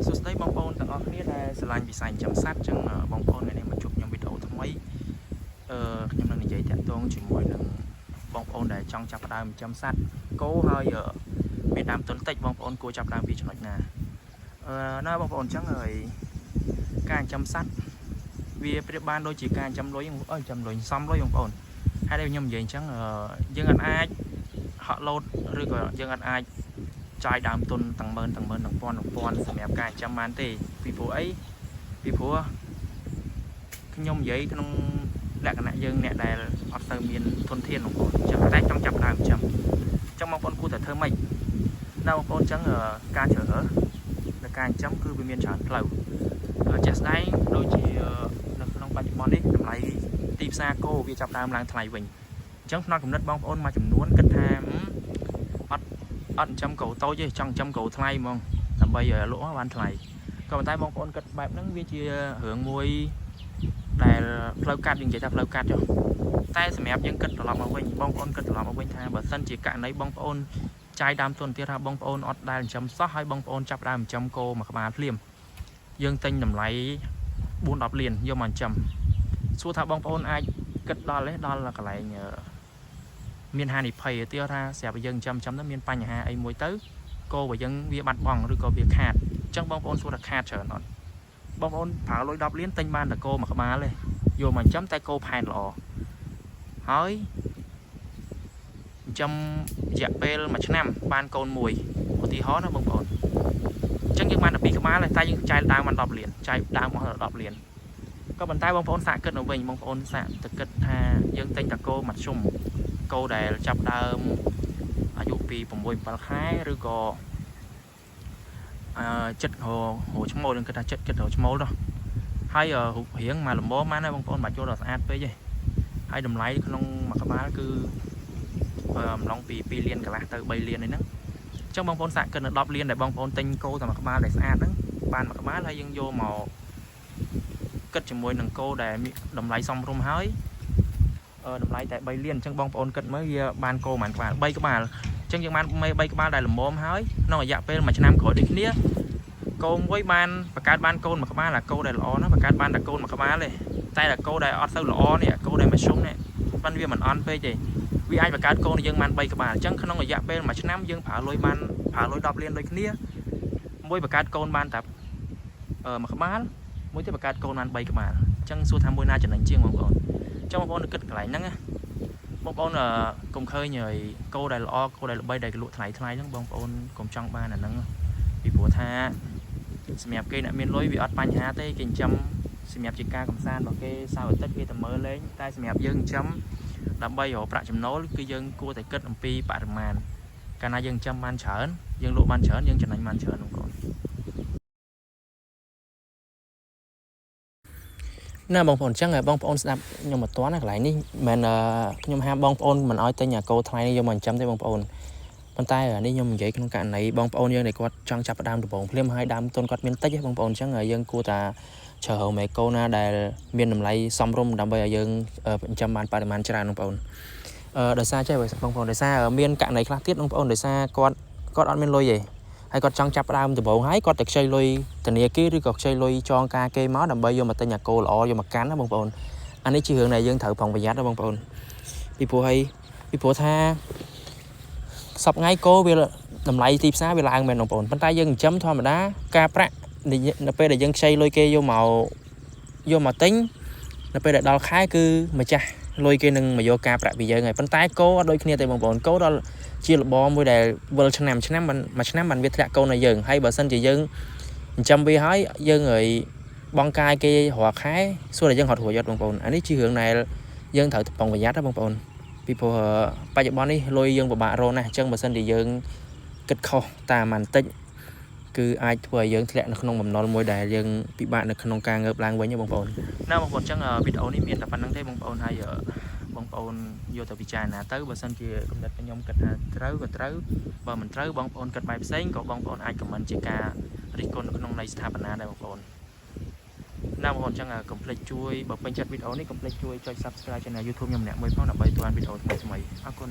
សួស្តីបងប្អូនទាំងអស់គ្នាដែលស្រឡាញ់វិស័យចិញ្ចឹមសត្វចឹងបងប្អូនថ្ងៃនេះមកជួបខ្ញុំវីដេអូថ្មីខ្ញុំនឹងនិយាយតាក់ទងជាមួយនឹងបងប្អូនដែលចង់ចាប់ផ្ដើមចិញ្ចឹមសត្វគោហើយមានដើមទុនតិចបងប្អូនគួរចាប់ផ្ដើមពីចំណុចណាណាបងប្អូនចឹងហើយការចិញ្ចឹមសត្វវាប្រៀបបានដូចជាការចិញ្ចឹមលុយសំលុយបងប្អូនហើយដែលខ្ញុំនិយាយអញ្ចឹងយើងអាចហក់លោតឬក៏យើងអាចចាយដើមទុនទាំងម៉ឺនទាំងពាន់សម្រាប់ការចិញ្ចឹមបានទេពីព្រោះអីពីព្រោះខ្ញុំនិយាយក្នុងលក្ខណៈយើងអ្នកដែលអត់ទៅមានធនធានបងប្អូនអញ្ចឹងតែចង់ចាប់ដើមចិញ្ចឹមអញ្ចឹងបងប្អូនគួរតែធ្វើម៉េចដល់បងប្អូនអញ្ចឹងការជ្រើសរើសនៅការចិញ្ចឹមគឺវាមានច្រើនផ្លូវជាក់ស្ដែងដូចជានៅក្នុងបច្ចុប្បន្ននេះតម្លៃទីផ្សារគោវាចាប់ដើមឡើងថ្លៃវិញអញ្ចឹងផ្នែកកំណត់បងប្អូនមួយចំនួនគិតថាអត់ចិញ្ចឹមគោតូចទេចង់ចិញ្ចឹមគោថ្លៃហ្មងដើម្បីលក់បានថ្លៃក៏ប៉ុន្តែបងប្អូនគិតបែបហ្នឹងវាជារឿងមួយដែលផ្លូវកាត់យើងនិយាយថាផ្លូវកាត់ចុះតែសម្រាប់យើងគិតត្រឡប់មកវិញបងប្អូនគិតត្រឡប់មកវិញថាបើសិនជាករណីបងប្អូនចាយដើមទុនទៀតថាបងប្អូនអត់ដែលចិញ្ចឹមសោះហើយបងប្អូនចាប់ដើមចិញ្ចឹមគោមួយក្បាលភ្លាមយើងទិញតម្លៃ 4-10 លានយកមកចិញ្ចឹមសួរថាបងប្អូនអាចគិតដល់កន្លែងមានហានិភ័យទៀតថាស្រាប់តែយើងចិញ្ចឹមទៅមានបញ្ហាអីមួយទៅគោរបស់យើងវាបាត់បង់ឬក៏វាខាតអញ្ចឹងបងប្អូនសួរថាខាតច្រើនអត់បងប្អូនប្រើលុយ10លានទិញបានតែគោមួយក្បាលទេយកមកចិញ្ចឹមតែគោផែនល្អហើយចិញ្ចឹមរយៈពេល1ឆ្នាំបានកូនមួយឧទាហរណ៍ណាបងប្អូនអញ្ចឹងយើងបានតែ2ក្បាលតែយើងចាយដើមបាន10លានចាយដើមអស់10លានក៏ប៉ុន្តែបងប្អូនសាកគិតទៅវិញបងប្អូនសាកទៅគិតថាយើងទិញតែគោមធ្យមគោដែលចាប់ដើមអាយុពី6-7 ខែឬក៏ចិត្តរឈ្មោលនឹងគិតថាចិត្តរឈ្មោលនោះហើយរូបរាងមកលំមណាបងប្អូនបាច់ចូលដល់ស្អាតពេកទេហើយតម្លៃក្នុងមួយក្បាលគឺអំឡុងពី2លានកន្លះទៅ3លានហ្នឹងអញ្ចឹងបងប្អូនសាកគិតនៅ10លានដែលបងប្អូនទិញគោតែមួយក្បាលដែលស្អាតហ្នឹងបានមួយក្បាលហើយយើងយកមកគិតជាមួយនឹងគោដែលមានតម្លៃសមរម្យហើយតម្លៃតែ3លានអញ្ចឹងបងប្អូនគិតមើលវាបានគោប៉ុន្មានក្បាល3ក្បាលអញ្ចឹងយើងបាន3ក្បាលដែលល្មមហើយក្នុងរយៈពេល1ឆ្នាំក្រោយដូចគ្នាគោមួយបានបង្កើតបានកូនមួយក្បាលអាគោដែលល្អណាបង្កើតបានតែកូនមួយក្បាលទេតែតែគោដែលអត់ទៅល្អនេះគោដែលមធ្យមនេះបានវាមិនអន់ពេកទេវាអាចបង្កើតគោយើងបាន3ក្បាលអញ្ចឹងក្នុងរយៈពេល1ឆ្នាំយើងប្រើលុយ10លានដូចគ្នាមួយបង្កើតកូនបានតែមួយក្បាលមួយទៀតបង្កើតកូនបាន3ក្បាលអញ្ចឹងសួរថាមួយណាចំណេញជាងបងប្អូនអញ្ចឹងបងប្អូនគិតកន្លែងហ្នឹងណាបងប្អូនកុំឃើញគោដែលល្អគោដែលល្បីដែលលក់ថ្លៃហ្នឹងបងប្អូនកុំចង់បានអាហ្នឹងពីព្រោះថាសម្រាប់គេអ្នកមានលុយវាអត់បញ្ហាទេគេចិញ្ចឹមសម្រាប់ជាការកំសាន្តរបស់គេសៅរ៍អាទិត្យគេទៅមើលលេងតែសម្រាប់យើងចិញ្ចឹមដើម្បីរកប្រាក់ចំណូលគឺយើងគួរតែគិតអំពីបរិមាណកាលណាយើងចិញ្ចឹមបានច្រើនយើងលក់បានច្រើនយើងចំណេញបានច្រើនបងប្អូនណាបងប្អូនអញ្ចឹងបងប្អូនស្ដាប់ខ្ញុំអត់ទាន់ណាកន្លែងនេះមិនខ្ញុំហាមបងប្អូនមិនអោយទិញអាគោថ្លៃនេះយកមកចិញ្ចឹមទេបងប្អូនប៉ុន្តែនេះខ្ញុំនិយាយក្នុងករណីបងប្អូនយើងដែលគាត់ចង់ចាប់ផ្ដើមដំបូងភ្លាមហើយដើមទុនគាត់មានតិចទេបងប្អូនអញ្ចឹងយើងគួរតែជ្រើសរើសមេគោណាដែលមានតម្លៃសមរម្យដើម្បីឲ្យយើងចិញ្ចឹមបានបរិមាណច្រើនបងប្អូនដោយសារចេះបងប្អូនដោយសារមានករណីខ្លះទៀតបងប្អូនដោយសារគាត់អត់មានលុយទេហើយគាត់ចង់ចាប់ផ្ដើមដំបូងហើយគាត់ទៅខ្ចីលុយធនាគារឬក៏ខ្ចីលុយចងការគេមកដើម្បីយកមកទិញអាគោល្អយកមកកាន់ណាបងប្អូនអានេះជារឿងដែលយើងត្រូវប្រុងប្រយ័ត្នណាបងប្អូនពីព្រោះថាសប្តាហ៍ថ្ងៃគោវាតម្លៃទីផ្សារវាឡើងមែនបងប្អូនប៉ុន្តែយើងចិញ្ចឹមធម្មតាការប្រាក់នៅពេលដែលយើងខ្ចីលុយគេយកមកទិញនៅពេលដែលដល់ខែគឺម្ចាស់លុយគេនឹងមកយកការប្រាក់ពីយើងហើយប៉ុន្តែគោអត់ដូចគ្នាទេបងប្អូនគោដល់ជារបរមួយដែលវិលឆ្នាំបានវាធ្លាក់កូនឲ្យយើងហើយបើសិនជាយើងចិញ្ចឹមវាហើយយើងឲ្យបងកាយគេរាល់ខែសួរតែយើងហត់រួចអត់បងប្អូនអានេះជារឿងដែលយើងត្រូវប្រុងប្រយ័ត្នណាបងប្អូនពីព្រោះបច្ចុប្បន្ននេះលុយយើងពិបាករកណាស់អញ្ចឹងបើសិនជាយើងគិតខុសតាមបន្តិចគឺអាចធ្វើឲ្យយើងធ្លាក់នៅក្នុងបំណុលមួយដែលយើងពិបាកនៅក្នុងការងើបឡើងវិញណាបងប្អូនណាបងប្អូនអញ្ចឹងវីដេអូនេះមានតែប៉ុណ្្នឹងទេបងប្អូនហើយបងប្អូនយកទៅពិចារណាទៅបើសិនជាគំនិតខ្ញុំគិតថាត្រូវក៏ត្រូវបើមិនត្រូវបងប្អូនគិតបែបផ្សេងក៏បងប្អូនអាចខមមិនជាការរិះគន់នៅក្នុងនៃស្ថាបនាដែរបងប្អូនណាបងប្អូនអញ្ចឹងកុំភ្លេចជួយបើពេញចិត្តវីដេអូនេះកុំភ្លេចជួយចុច Subscribe Channel YouTube ខ្ញុំម្នាក់មួយផងដើម្បីទទួលបានវីដេអូថ្មីៗអរគុណ